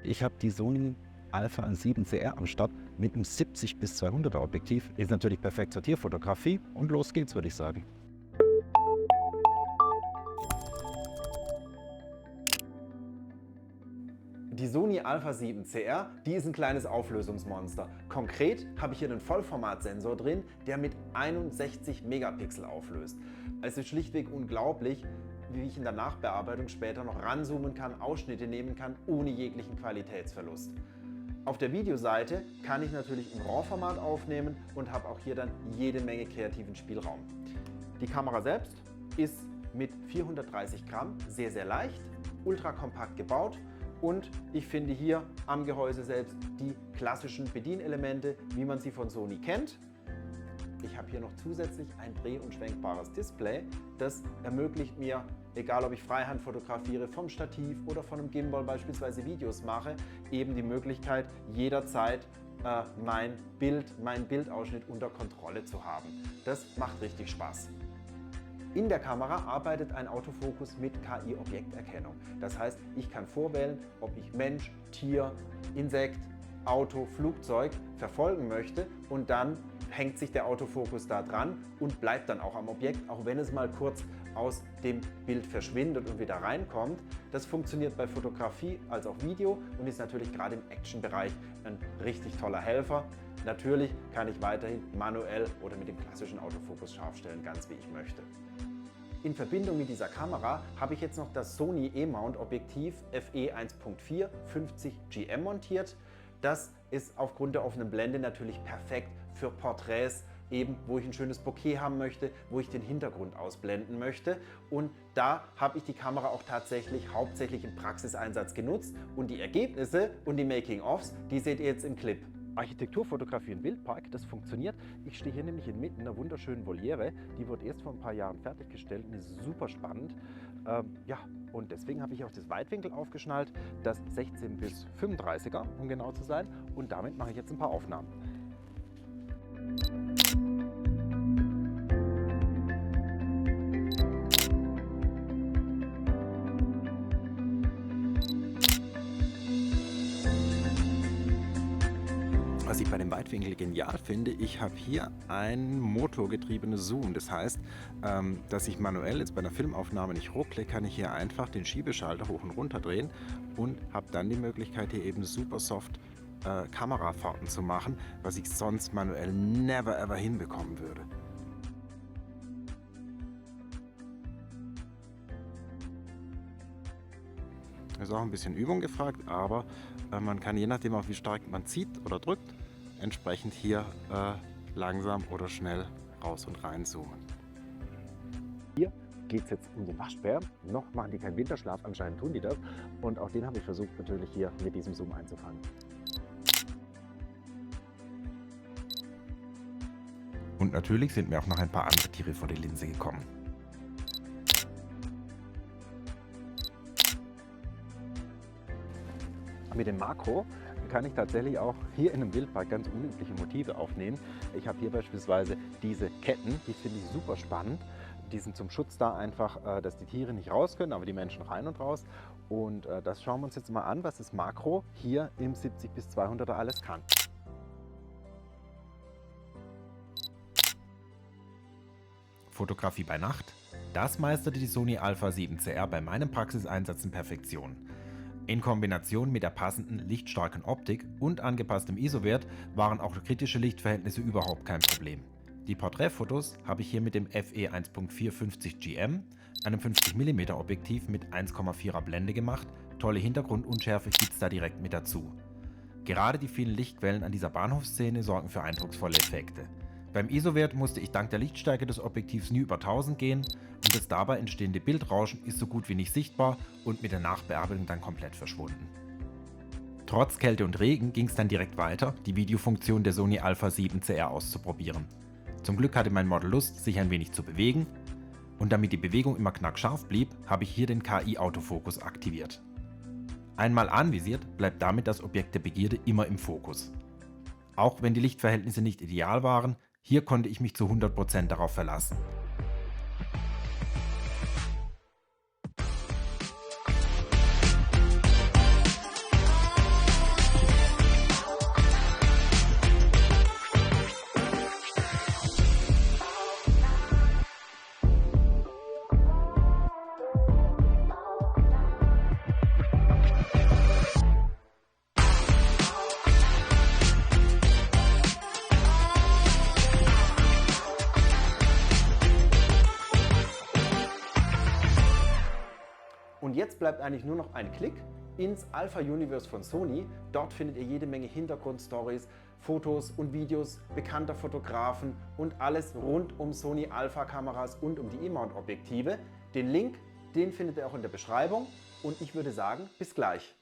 Ich habe die Sony Alpha 7CR am Start mit einem 70-200er Objektiv. Ist natürlich perfekt zur Tierfotografie und los geht's, würde ich sagen. Die Sony Alpha 7CR, die ist ein kleines Auflösungsmonster. Konkret habe ich hier einen Vollformatsensor drin, der mit 61 Megapixel auflöst. Es ist schlichtweg unglaublich, wie ich in der Nachbearbeitung später noch ranzoomen kann, Ausschnitte nehmen kann, ohne jeglichen Qualitätsverlust. Auf der Videoseite kann ich natürlich im RAW-Format aufnehmen und habe auch hier dann jede Menge kreativen Spielraum. Die Kamera selbst ist mit 430 Gramm sehr, sehr leicht, ultra kompakt gebaut. Und ich finde hier am Gehäuse selbst die klassischen Bedienelemente, wie man sie von Sony kennt. Ich habe hier noch zusätzlich ein dreh- und schwenkbares Display. Das ermöglicht mir, egal ob ich Freihand fotografiere, vom Stativ oder von einem Gimbal beispielsweise Videos mache, eben die Möglichkeit, jederzeit meinen Bildausschnitt unter Kontrolle zu haben. Das macht richtig Spaß. In der Kamera arbeitet ein Autofokus mit KI-Objekterkennung. Das heißt, ich kann vorwählen, ob ich Mensch, Tier, Insekt, Auto, Flugzeug verfolgen möchte und dann hängt sich der Autofokus da dran und bleibt dann auch am Objekt, auch wenn es mal kurz aus dem Bild verschwindet und wieder reinkommt. Das funktioniert bei Fotografie als auch Video und ist natürlich gerade im Action-Bereich ein richtig toller Helfer. Natürlich kann ich weiterhin manuell oder mit dem klassischen Autofokus scharf stellen, ganz wie ich möchte. In Verbindung mit dieser Kamera habe ich jetzt noch das Sony E-Mount Objektiv FE 1.4 50 GM montiert. Das ist aufgrund der offenen Blende natürlich perfekt für Porträts, eben wo ich ein schönes Bokeh haben möchte, wo ich den Hintergrund ausblenden möchte. Und da habe ich die Kamera auch tatsächlich hauptsächlich im Praxiseinsatz genutzt. Und die Ergebnisse und die Making-ofs, die seht ihr jetzt im Clip. Architekturfotografie im Wildpark, das funktioniert. Ich stehe hier nämlich inmitten einer wunderschönen Voliere. Die wurde erst vor ein paar Jahren fertiggestellt und ist super spannend. Ja, und deswegen habe ich auch das Weitwinkel aufgeschnallt, das 16 bis 35er, um genau zu sein. Und damit mache ich jetzt ein paar Aufnahmen. Was ich bei dem Weitwinkel genial finde, ich habe hier ein motorgetriebenes Zoom. Das heißt, dass ich manuell jetzt bei einer Filmaufnahme nicht ruckle, kann ich hier einfach den Schiebeschalter hoch und runter drehen und habe dann die Möglichkeit, hier eben super soft Kamerafahrten zu machen, was ich sonst manuell never ever hinbekommen würde. Ist auch ein bisschen Übung gefragt, aber man kann je nachdem auch wie stark man zieht oder drückt, entsprechend hier langsam oder schnell raus und rein zoomen. Hier geht es jetzt um den Waschbär. Noch machen die keinen Winterschlaf, anscheinend tun die das. Und auch den habe ich versucht natürlich hier mit diesem Zoom einzufangen. Und natürlich sind mir auch noch ein paar andere Tiere vor die Linse gekommen. Mit dem Makro kann ich tatsächlich auch hier in einem Wildpark ganz unübliche Motive aufnehmen. Ich habe hier beispielsweise diese Ketten, die finde ich super spannend. Die sind zum Schutz da einfach, dass die Tiere nicht raus können, aber die Menschen rein und raus. Und das schauen wir uns jetzt mal an, was das Makro hier im 70 bis 200er alles kann. Fotografie bei Nacht? Das meisterte die Sony Alpha 7CR bei meinem Praxiseinsatz in Perfektion. In Kombination mit der passenden lichtstarken Optik und angepasstem ISO-Wert waren auch kritische Lichtverhältnisse überhaupt kein Problem. Die Porträtfotos habe ich hier mit dem FE 1.4 50 GM, einem 50mm Objektiv mit 1,4er Blende gemacht. Tolle Hintergrundunschärfe gibt es da direkt mit dazu. Gerade die vielen Lichtquellen an dieser Bahnhofsszene sorgen für eindrucksvolle Effekte. Beim ISO-Wert musste ich dank der Lichtstärke des Objektivs nie über 1000 gehen und das dabei entstehende Bildrauschen ist so gut wie nicht sichtbar und mit der Nachbearbeitung dann komplett verschwunden. Trotz Kälte und Regen ging es dann direkt weiter, die Videofunktion der Sony Alpha 7CR auszuprobieren. Zum Glück hatte mein Model Lust, sich ein wenig zu bewegen und damit die Bewegung immer knackscharf blieb, habe ich hier den KI-Autofokus aktiviert. Einmal anvisiert, bleibt damit das Objekt der Begierde immer im Fokus. Auch wenn die Lichtverhältnisse nicht ideal waren, hier konnte ich mich zu 100% darauf verlassen. jetzt bleibt eigentlich nur noch ein Klick ins Alpha Universe von Sony. Dort findet ihr jede Menge Hintergrundstories, Fotos und Videos bekannter Fotografen und alles rund um Sony Alpha Kameras und um die E-Mount Objektive. Den Link, den findet ihr auch in der Beschreibung und ich würde sagen, bis gleich.